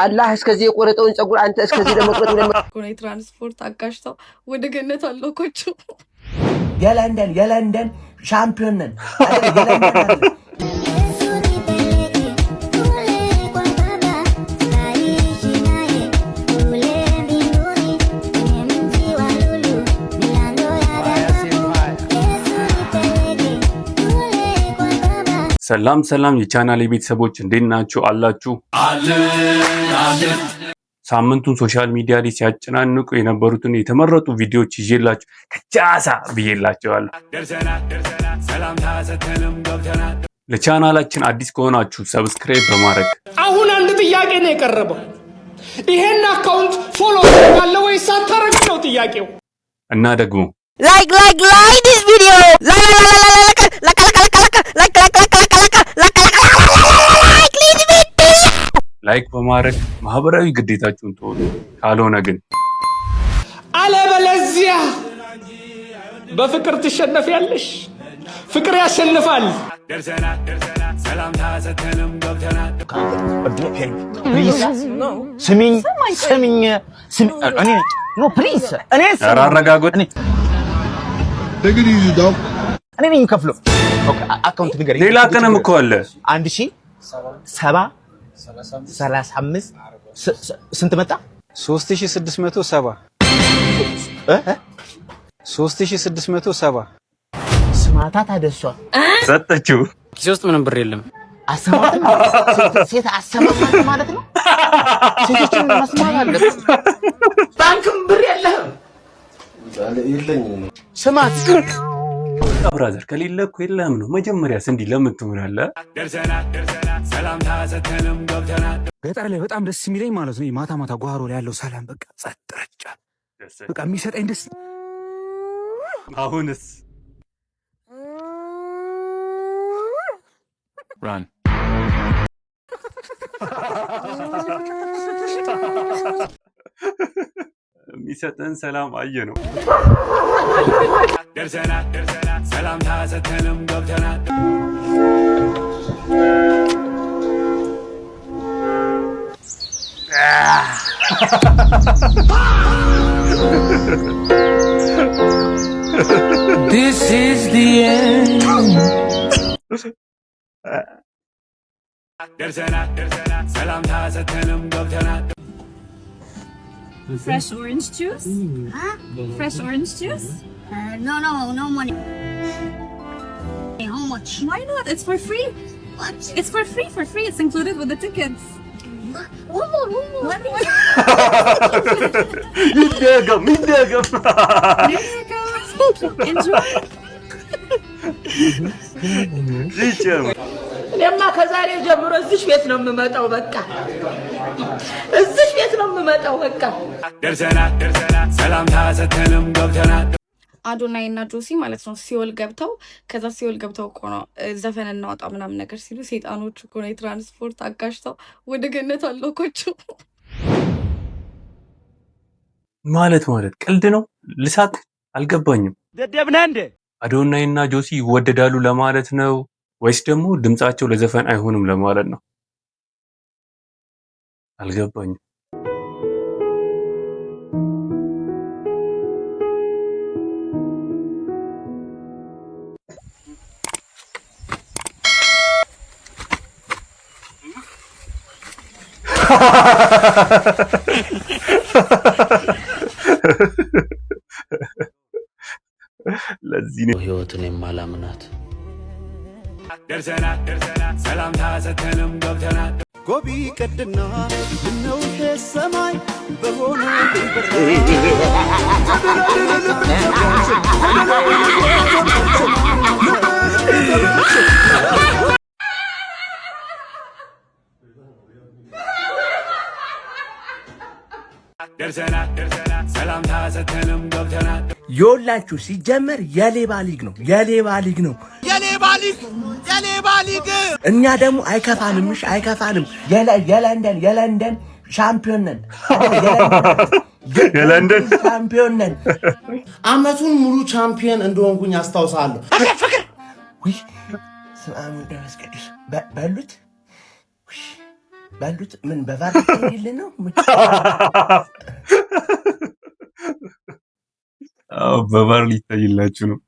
አላህ እስከዚህ የቆረጠውን ጸጉር አንተ እስከዚህ ለመቁረጥ ኮኔ ትራንስፖርት አጋሽተው ወደ ገነት አለኮቹ የለንደን ሻምፒዮን ነን ሰላም የቻናሌ ቤተሰቦች እንዴት ናችሁ አላችሁ? ሳምንቱን ሶሻል ሚዲያ ላይ ሲያጨናንቁ የነበሩትን የተመረጡ ቪዲዮዎች ይዤላችሁ ከቻሳ ብዬላችኋለሁ። ለቻናላችን አዲስ ከሆናችሁ ሰብስክራይብ በማድረግ አሁን አንድ ጥያቄ ነው የቀረበው። ይሄን አካውንት ፎሎ ያለ ወይስ አታረግ ነው ጥያቄው። እና ደግሞ like this video ላይክ በማድረግ ማህበራዊ ግዴታችሁን ተወጡ። ካልሆነ ግን አለበለዚያ በፍቅር ትሸነፊያለሽ። ፍቅር ያሸንፋል። ስሚኝ እኔ ኖ ፕሊዝ እኔ አረጋጉት። እኔ ነኝ ከፍለው አካውንት ንገረኝ። ሌላ ቀንም እኮ አለ 1735 ስንት መጣ? 3670 3670 ስማታ ታደሷ ሰጠችው። ኪስ ውስጥ ምንም ብር የለም። አሰማት ሴት አሰማት ማለት ነው። ሴቶችን መስማት አለ። ባንክም ብር የለህም የለኝም። ስማት ብራዘር ከሌለ እኮ የለም ነው። መጀመሪያስ እንዲህ ለምን ትሆናለህ? ገጠር ላይ በጣም ደስ የሚለኝ ማለት ነው ማታ ጓሮ ላይ ያለው ሰላም በቃ ጸጥ ረጭ በቃ የሚሰጠኝ ደስ። አሁንስ ራን የሚሰጠን ሰላም አየ ነው። ሰላም ታሰተንም ገብተናል። This is the end. ሰላም ታሰተንም ገብተናል። Fresh orange juice? Huh? Fresh orange juice? no money. How much? Why not? It's for free. What? It's for free. It's included with the tickets. One more. ይደገም There you go. Enjoy. እኔማ ከዛሬ ጀምሮ እዚህ ቤት ነው የምመጣው። በቃ እዚህ ቤት ነው የምመጣው። በቃ ሰላም ታሰተንም ገብተናል። አዶናይ እና ጆሲ ማለት ነው ሲኦል ገብተው እኮ ነው ዘፈን እናወጣ ምናምን ነገር ሲሉ ሰይጣኖቹ እኮ ነው የትራንስፖርት አጋሽተው ወደ ገነት አለኮቹ። ማለት ቀልድ ነው። ልሳቅ አልገባኝም። ደደብና እንደ አዶናይ እና ጆሲ ይወደዳሉ ለማለት ነው ወይስ ደግሞ ድምጻቸው ለዘፈን አይሆንም ለማለት ነው? አልገባኝም። ለዚህ ነው ህይወትን የማላምናት። ሰላም ታሰተንም ገብተናል። ጎቢ ቀድና ነው ሰማይ በሆነ ሰላም ታሰተንም ገብተናል። ይኸውላችሁ ሲጀመር የሌባ ሊግ ነው። እኛ ደግሞ አይከፋንም። የለንደን ሻምፒዮን ነን። የለንደን ሻምፒዮን ነን። አመቱን ሙሉ ቻምፒዮን እንደሆንኩኝ አስታውሳለሁ። ፍቅር ወይ ሰላም ደረስ ቅዱስ በሉት ባሉት ምን በቫር ይል ነው አው በቫር ሊታይላችሁ ነው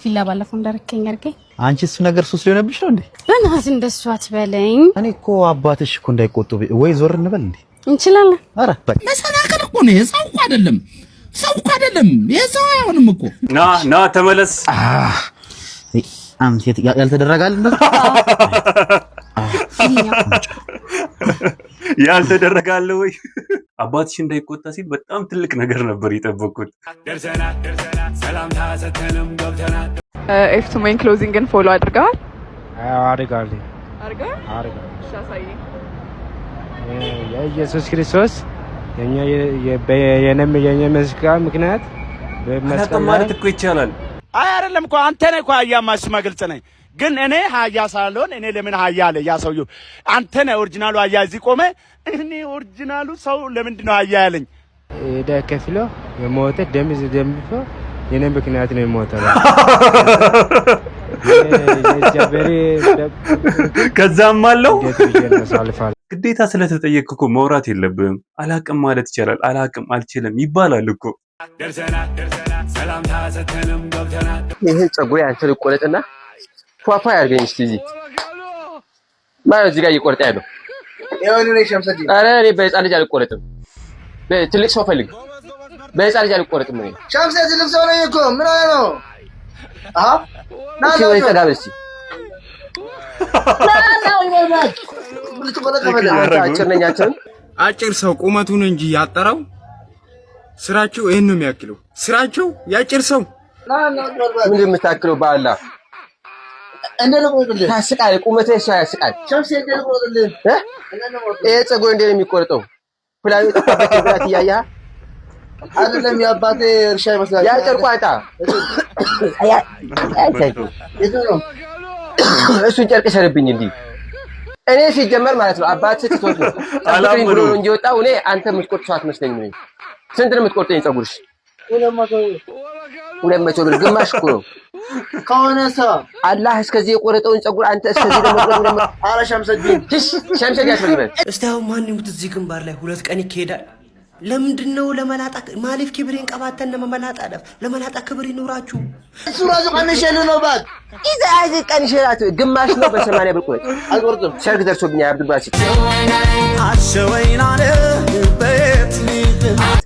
ፊላ ባለፈው እንዳረከኝ አርገኝ አንቺ እሱ ነገር ሱስ ሊሆንብሽ ነው እንዴ? በእናትህ እንደሱ አትበለኝ። እኔ እኮ አባትሽ እኮ እንዳይቆጡ ወይ ዞር እንበል እንዴ? እንችላለን። አረ መሰናከል እኮ ነው የሰው አይደለም ሰው አይደለም የሰው አይሆንም እኮ ና ተመለስ አምት ያልተደረጋል እንደዛ ያልተደረጋለ ወይ አባትሽ እንዳይቆጣ ሲል በጣም ትልቅ ነገር ነበር የጠበቁት ኤፍ2 ሜን ክሎዚንግን ፎሎ አድርገዋል? አድርጋለሁ ሻሳይ የኢየሱስ ክርስቶስ የኛ መስቀል ምክንያት በመስቀል ማለት እኮ ይቻላል። አይ አይደለም እኮ አንተ ነህ እኮ ሀያ ማስማ ግልጽ ነኝ። ግን እኔ ሀያ ሳልሆን እኔ ለምን ሀያ አለ ያ ሰውዬው? አንተ ነህ ኦሪጂናሉ ሀያ እዚህ ቆመ። እኔ ኦሪጂናሉ ሰው ለምንድን ነው ሀያ ያለኝ? ከፍሎ የሞተ ደም የኔ ምክንያት ነው የሞተው። ከዛም አለው ግዴታ ስለተጠየቅክ እኮ መውራት የለብህም። አላቅም ማለት ይቻላል። አላቅም አልችልም ይባላል እኮ። ይሄ ጸጉሬ አንተ ልቆረጥና ፏፏ ያርገኝ እስቲ እዚህ ማለት እዚህ ጋር እየቆረጠ ያለው ይሄን ነው ሸምሰዲ። ኧረ እኔ በህፃን ልጅ አልቆረጥም። በትልቅ ሰው ፈልግ። በህፃን ልጅ አልቆረጥም። እኔ ሸምሰዲ ትልቅ ሰው ነኝ እኮ ምን ሆነ ነው? አሃ ና ነው ይተጋበስ አጭር ሰው ቁመቱን እንጂ ያጠረው ስራቸው ይሄን ነው የሚያክለው። ስራቸው ያጭር ሰው ምን የምታክለው ባላ እንደነቆጥልህ ታስቃል። ቁመትህ ያስቃል። ሸምሴ እንደነቆጥልህ ይሄ ጸጉር እንደ የሚቆርጠው ፕላን ተጣበቀ ብላት ያያ አይደለም ያባቴ እርሻ ይመስላል። ያ ጨርቁ አጣ እሱን ጨርቅ ሰርብኝ እንዴ እኔ ሲጀመር ማለት ነው አባትህ ትቶት ነው አላም ብሎ እንጂ ወጣው። እኔ አንተ የምትቆርጥ ሰው አትመስለኝም። እኔ ስንት ነው የምትቆርጠኝ ጸጉርሽ? 200 ብር ግማሽ እኮ ነው ከሆነ ሰው አላህ እስከዚህ የቆረጠውን ጸጉር አንተ እስከዚህ ደግሞ አረ ሸምሰዲን ሸምሰዲ ያስፈልጋል። እስቲ አሁን ማን ይሙት እዚህ ግንባር ላይ 2 ቀን ይካሄዳል። ለምንድነው ለመላጣ ማሊፍ ክብሬን ቀባተን ለመላጣ አለፍ ለመላጣ ክብር ይኖራችሁ። እሱ ራሱ ቀንሸሉ ነው ባክ ኢዛዝ ቀንሸላት ግማሽ ነው በ80 ብር ቆይ አልቆርጥም። ሰርግ ደርሶብኛል። አብዱልባሲ አሸወይናለ ቤት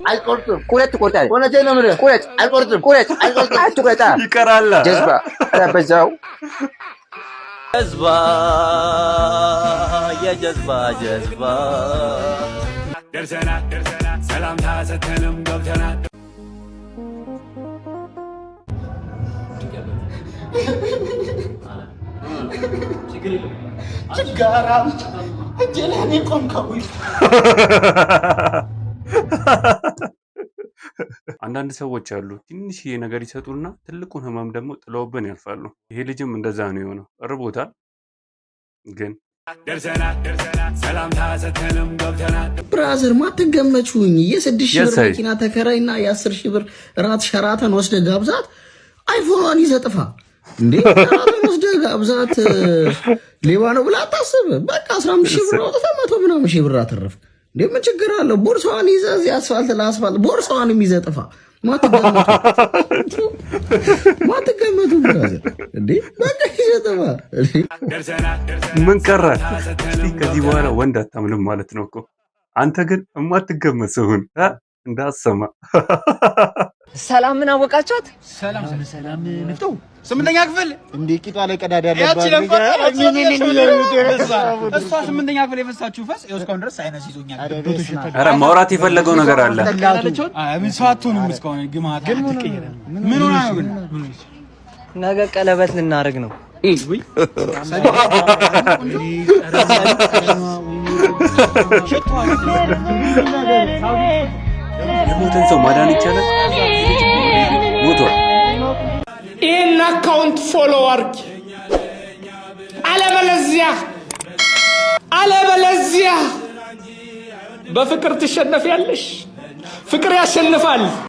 አልቆርጥም። ቁረጥ ቆርጣለህ ወለቴ ነው ምረ ቁረጥ አልቆርጥም። ቁረጥ አልቆርጥም። አትቆርጣ ይቀራል። ጀዝባ አላበዛው ጀዝባ የጀዝባ ጀዝባ ደርሰና ሰላም ታሰተንም ገብተናል። ችጋራም እጀላኔ ቆንካው አንዳንድ ሰዎች አሉ ትንሽዬ ነገር ይሰጡና ትልቁን ህመም ደግሞ ጥለውብን ያልፋሉ። ይሄ ልጅም እንደዛ ነው የሆነው። እርቦታል ግን ደርሰና ሰላም ታሰተንም ገብተናል። ብራዘር ማትገመቹኝ የ6,000 ብር መኪና ተከራይና የ10,000 ብር ራት ሸራተን ወስደ ጋብዛት አይፎን ይዘጥፋ እንዴ ራቱን ወስደ ጋብዛት ሌባ ነው ብላ አታስብ። በቃ 15,000 ብር ወጥታ 100 ምናምን ሺህ ብር አተረፍ እንዴ ምን ችግር አለው? ቦርሳዋን ይዘ እዚህ አስፋልት ለአስፋልት ቦርሳዋን ይዘጥፋ ማትገመቱ ብራዘር እንዴ በቃ ይዘጥፋ ምን ቀረ? ከዚህ በኋላ ወንድ አታምንም ማለት ነው እኮ። አንተ ግን እማትገመት ሰውን እንዳሰማ ሰላም ምን አወቃችኋት? ሰላም ንፍጡ 8ኛ ክፍል እንዴ ቂጧ ላይ ቀዳዳ ያለባት እሷ 8ኛ ክፍል የፈሳችሁ ፈስ እስካሁን ድረስ ሳይነስ ይዞኛል። አረ ማውራት የፈለገው ነገር አለ። ምን ሰዓቱንም እስካሁን ግማታ ትቀየረ ምን ሆነ ነው ግን ነገ ቀለበት ልናረግ ነው። ወይ የሞተን ሰው ማዳን ይቻላል? ሞቷል። ይህን አካውንት ፎሎ አድርጊ፣ አለበለዚያ በፍቅር ትሸነፊያለሽ። ፍቅር ያሸንፋል።